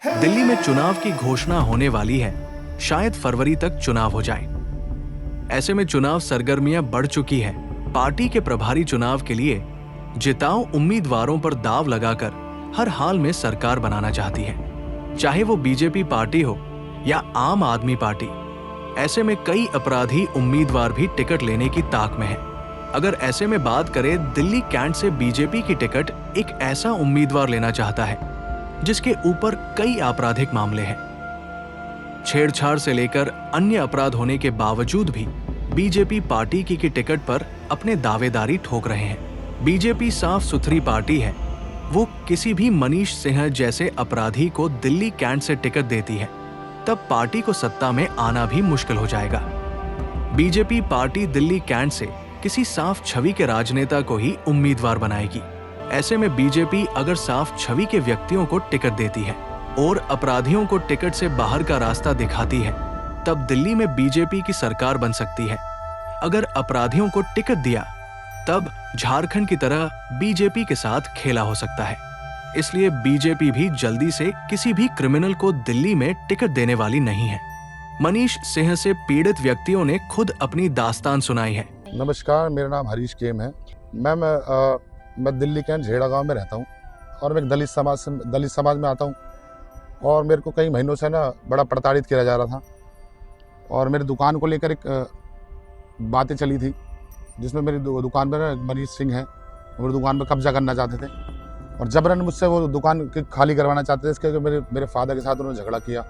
दिल्ली में चुनाव की घोषणा होने वाली है। शायद फरवरी तक चुनाव हो जाए। ऐसे में चुनाव सरगर्मियां बढ़ चुकी है। पार्टी के प्रभारी चुनाव के लिए जिताऊ उम्मीदवारों पर दाव लगाकर हर हाल में सरकार बनाना चाहती है, चाहे वो बीजेपी पार्टी हो या आम आदमी पार्टी। ऐसे में कई अपराधी उम्मीदवार भी टिकट लेने की ताक में है। अगर ऐसे में बात करें, दिल्ली कैंट से बीजेपी की टिकट एक ऐसा उम्मीदवार लेना चाहता है जिसके ऊपर कई आपराधिक मामले हैं। छेड़छाड़ से लेकर अन्य अपराध होने के बावजूद भी बीजेपी पार्टी की टिकट पर अपने दावेदारी ठोक रहे हैं। बीजेपी साफ सुथरी पार्टी है। वो किसी भी मनीष सिंह जैसे अपराधी को दिल्ली कैंट से टिकट देती है, तब पार्टी को सत्ता में आना भी मुश्किल हो जाएगा। बीजेपी पार्टी दिल्ली कैंट से किसी साफ छवि के राजनेता को ही उम्मीदवार बनाएगी। ऐसे में बीजेपी अगर साफ छवि के व्यक्तियों को टिकट देती है और अपराधियों को टिकट से बाहर का रास्ता दिखाती है, तब दिल्ली में बीजेपी की सरकार बन सकती है। अगर अपराधियों को टिकट दिया, तब झारखंड की तरह बीजेपी के साथ खेला हो सकता है। इसलिए बीजेपी भी जल्दी से किसी भी क्रिमिनल को दिल्ली में टिकट देने वाली नहीं है। मनीष सिंह से पीड़ित व्यक्तियों ने खुद अपनी दास्तान सुनाई है। नमस्कार, मेरा नाम हरीश केम है। मैं दिल्ली कैंट झेड़ा गांव में रहता हूं और मैं एक दलित समाज में आता हूं। और मेरे को कई महीनों से ना बड़ा प्रताड़ित किया जा रहा था और मेरी दुकान को लेकर एक बातें चली थी, जिसमें मेरी दुकान पर ना मनीष सिंह है, मेरी दुकान पर कब्जा करना चाहते थे और जबरन मुझसे वो दुकान खाली करवाना चाहते थे। इसके मेरे फादर के साथ उन्होंने झगड़ा किया,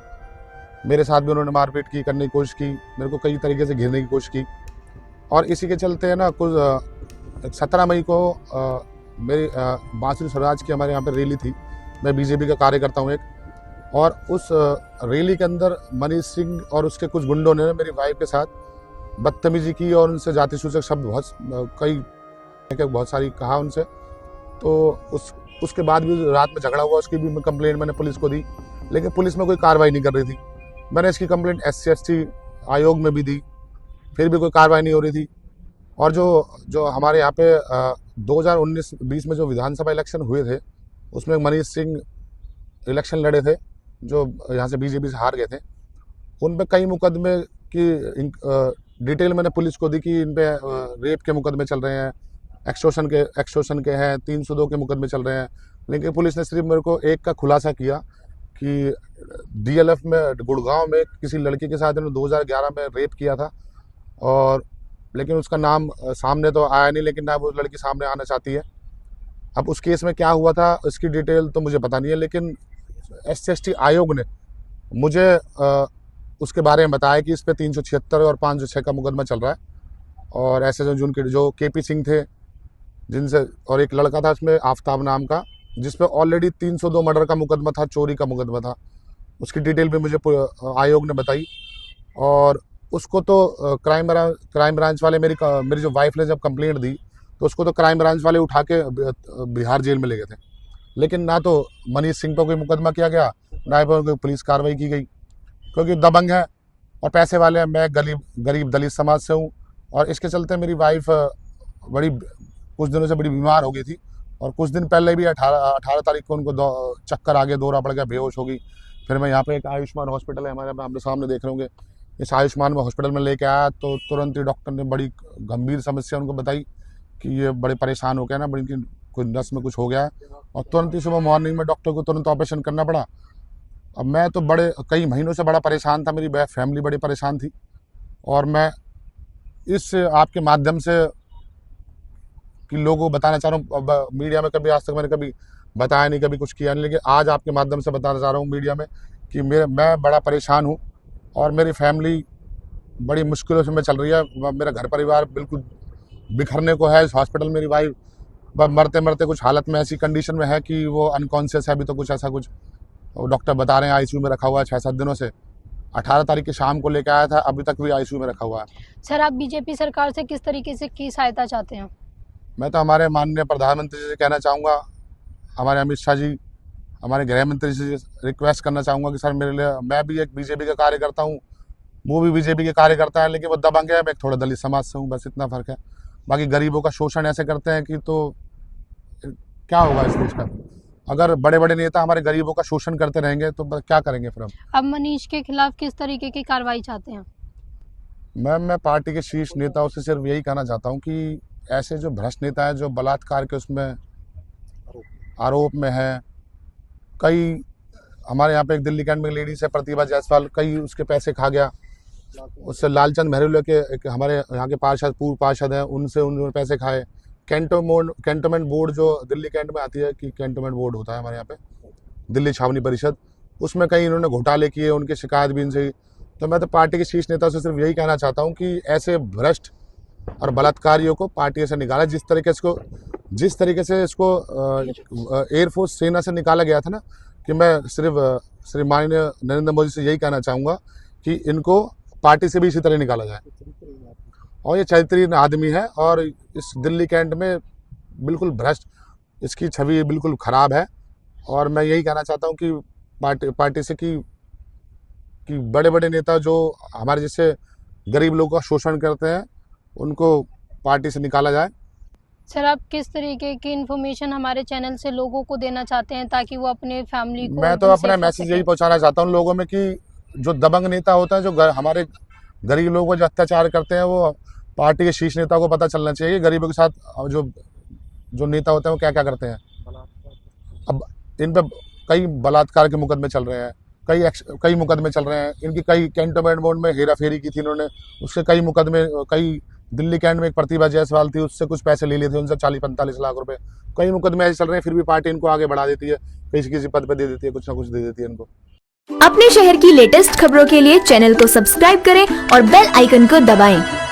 मेरे साथ भी उन्होंने मारपीट की, करने की कोशिश की, मेरे को कई तरीके से घेरने की कोशिश की। और इसी के चलते है ना कुछ 17 मई को मेरी बांसुरी स्वराज की हमारे यहाँ पर रैली थी। मैं बीजेपी का कार्यकर्ता हूँ एक, और उस रैली के अंदर मनीष सिंह और उसके कुछ गुंडों ने मेरी वाइफ के साथ बदतमीजी की और उनसे जाति सूचक शब्द बहुत सारी कहा उनसे। तो उसके बाद भी रात में झगड़ा हुआ, उसकी भी कंप्लेंट मैंने पुलिस को दी, लेकिन पुलिस में कोई कार्रवाई नहीं कर रही थी। मैंने इसकी कंप्लेंट SC/ST आयोग में भी दी, फिर भी कोई कार्रवाई नहीं हो रही थी। और जो हमारे यहाँ पे 2019-20 में जो विधानसभा इलेक्शन हुए थे, उसमें मनीष सिंह इलेक्शन लड़े थे, जो यहाँ से बीजेपी से हार गए थे। उन पे कई मुकदमे की डिटेल मैंने पुलिस को दी कि इन पे रेप के मुकदमे चल रहे हैं, एक्सटॉर्शन के हैं, 302 के मुकदमे चल रहे हैं। लेकिन पुलिस ने सिर्फ मेरे को एक का खुलासा किया कि DLF में गुड़गांव में किसी लड़की के साथ इन्होंने 2011 में रेप किया था, और लेकिन उसका नाम सामने तो आया नहीं, लेकिन ना वो लड़की सामने आना चाहती है। अब उस केस में क्या हुआ था इसकी डिटेल तो मुझे पता नहीं है, लेकिन SC/ST आयोग ने मुझे उसके बारे में बताया कि इस पे 376 और 506 का मुकदमा चल रहा है। और ऐसे जो KP सिंह थे जिनसे, और एक लड़का था इसमें आफ्ताब नाम का, जिसपे ऑलरेडी 302 मर्डर का मुकदमा था, चोरी का मुकदमा था। उसकी डिटेल भी मुझे आयोग ने बताई। और उसको तो क्राइम ब्रांच वाले, मेरी जो वाइफ ने जब कंप्लेंट दी तो उसको तो क्राइम ब्रांच वाले उठा के बिहार जेल में ले गए थे। लेकिन ना तो मनीष सिंह पर कोई मुकदमा किया गया, ना पर कोई पुलिस कार्रवाई की गई, क्योंकि दबंग है और पैसे वाले हैं। मैं गरीब दलित समाज से हूँ, और इसके चलते मेरी वाइफ कुछ दिनों से बड़ी बीमार हो गई थी। और कुछ दिन पहले भी 18 तारीख को उनको चक्कर आ गया, दौरा पड़ गया, बेहोश हो गई। फिर मैं यहाँ पे एक आयुष्मान हॉस्पिटल है हमारे, आप सामने देख रहे होंगे, इस आयुष्मान हॉस्पिटल में लेके आया तो तुरंत ही डॉक्टर ने बड़ी गंभीर समस्या उनको बताई कि ये बड़े परेशान हो गया ना, बड़ी कुछ नस में कुछ हो गया है। और तुरंत ही सुबह मॉर्निंग में डॉक्टर को तुरंत ऑपरेशन करना पड़ा। अब मैं तो कई महीनों से बड़ा परेशान था, मेरी फैमिली बड़ी परेशान थी। और मैं इस आपके माध्यम से कि लोगों को बताना चाह रहा हूँ, मीडिया में कभी आज तक मैंने कभी बताया नहीं, कभी कुछ किया नहीं, लेकिन आज आपके माध्यम से बताना चाह रहा हूँ मीडिया में कि मैं बड़ा परेशान हूँ और मेरी फैमिली बड़ी मुश्किलों से में चल रही है। मेरा घर परिवार बिल्कुल बिखरने को है। इस हॉस्पिटल मेरी वाइफ मरते मरते कुछ हालत में ऐसी कंडीशन में है कि वो अनकॉन्शियस है अभी, तो कुछ ऐसा कुछ डॉक्टर बता रहे हैं ICU में रखा हुआ है 6-7 दिनों से। 18 तारीख की शाम को लेकर आया था, अभी तक भी ICU में रखा हुआ है। सर, आप बीजेपी सरकार से किस तरीके से की सहायता चाहते हैं? मैं तो हमारे माननीय प्रधानमंत्री जी से कहना चाहूँगा, हमारे अमित शाह जी, हमारे गृह मंत्री से रिक्वेस्ट करना चाहूँगा कि सर मेरे लिए, मैं भी एक बीजेपी का कार्यकर्ता हूँ, वो भी बीजेपी के कार्यकर्ता है, लेकिन वो दबंग है, मैं थोड़ा दलित समाज से हूँ, बस इतना फ़र्क है। बाकी गरीबों का शोषण ऐसे करते हैं कि तो क्या होगा इस देश का। अगर बड़े बड़े नेता हमारे गरीबों का शोषण करते रहेंगे तो क्या करेंगे फिर हम। अब मनीष के खिलाफ किस तरीके की कार्रवाई चाहते हैं? मैं पार्टी के शीर्ष नेताओं से सिर्फ यही कहना चाहता हूँ कि ऐसे जो भ्रष्ट नेता है, जो बलात्कार के उसमें आरोप में है, कई हमारे यहाँ पे एक दिल्ली कैंट में लेडीज है प्रतिभा जायसवाल, कई उसके पैसे खा गया, उससे लालचंद महरुल्ला के एक हमारे यहाँ के पार्षद, पूर्व पार्षद हैं, उनसे उन्होंने पैसे खाए। कैंटोनमेंट बोर्ड जो दिल्ली कैंट में आती है, कि कैंटोनमेंट बोर्ड होता है हमारे यहाँ पे, दिल्ली छावनी परिषद, उसमें कई इन्होंने घोटाले किए, उनकी शिकायत भी इनसे। तो मैं तो पार्टी के शीर्ष नेताओं से सिर्फ यही कहना चाहता हूँ कि ऐसे भ्रष्ट और बलात्कारियों को पार्टी से निकाला। जिस तरीके से इसको एयरफोर्स सेना से निकाला गया था ना, कि मैं सिर्फ श्री माननीय नरेंद्र मोदी से यही कहना चाहूँगा कि इनको पार्टी से भी इसी तरह निकाला जाए। और ये चरित्रहीन आदमी है और इस दिल्ली कैंट में बिल्कुल भ्रष्ट, इसकी छवि बिल्कुल खराब है। और मैं यही कहना चाहता हूँ कि पार्टी से कि बड़े बड़े नेता जो हमारे जैसे गरीब लोगों का शोषण करते हैं, उनको पार्टी से निकाला जाए। सर, आप किस तरीके की इन्फॉर्मेशन हमारे चैनल से लोगों को देना चाहते हैं ताकि वो अपने फैमिली को? मैं तो अपना मैसेज यही पहुंचाना चाहता हूं लोगों में कि जो दबंग नेता होता है, जो हमारे गरीब लोगों को जो अत्याचार करते हैं, वो पार्टी के शीर्ष नेता को पता चलना चाहिए गरीबों के साथ जो नेता होते हैं वो क्या क्या करते हैं। अब इन पर कई बलात्कार के मुकदमे चल रहे हैं, कई मुकदमे चल रहे हैं इनकी। कई कैंटोनमेंट बोर्ड में हेरा फेरी की थी इन्होंने, उससे कई मुकदमे, कई दिल्ली कैंट में एक प्रतिभा जायसवाल थी, उससे कुछ पैसे ले लिए थे उनसे 40-45 लाख रुपए। कई मुकदमे ऐसे चल रहे हैं, फिर भी पार्टी इनको आगे बढ़ा देती है, किसी पद पे दे देती है, कुछ ना कुछ दे देती है इनको। अपने शहर की लेटेस्ट खबरों के लिए चैनल को सब्सक्राइब करें और बेल आइकन को दबाएं।